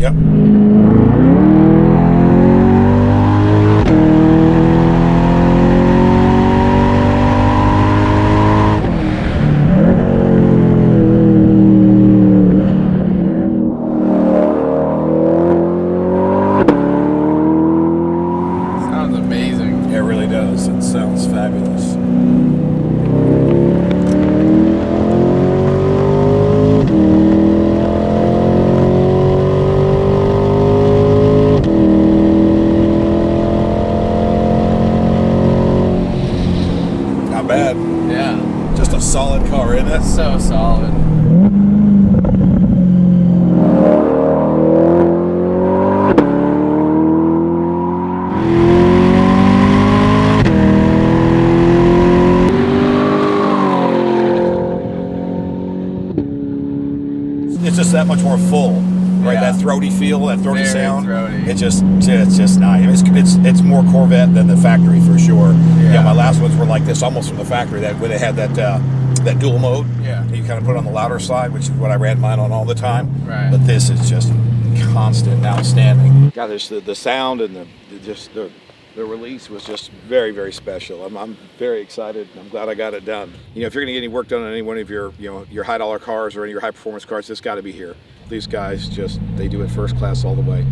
Yep. Sounds amazing. It really does. It sounds fabulous. Not bad. Yeah. Just a solid car, isn't it? So solid. It's just that much more full, right? Yeah. That throaty feel, that throaty Very sound. throaty. It's just nice. It's more Corvette than the factory for sure. Yeah, my last ones were like this, almost from the factory. That where they had that dual mode. Yeah. You kind of put it on the louder side, which is what I ran mine on all the time. Right. But this is just constant, outstanding. God, there's the sound and the release was just very, very special. I'm very excited. I'm glad I got it done. You know, if you're gonna get any work done on any one of your high dollar cars or any of your high performance cars, it's got to be here. These guys they do it first class all the way.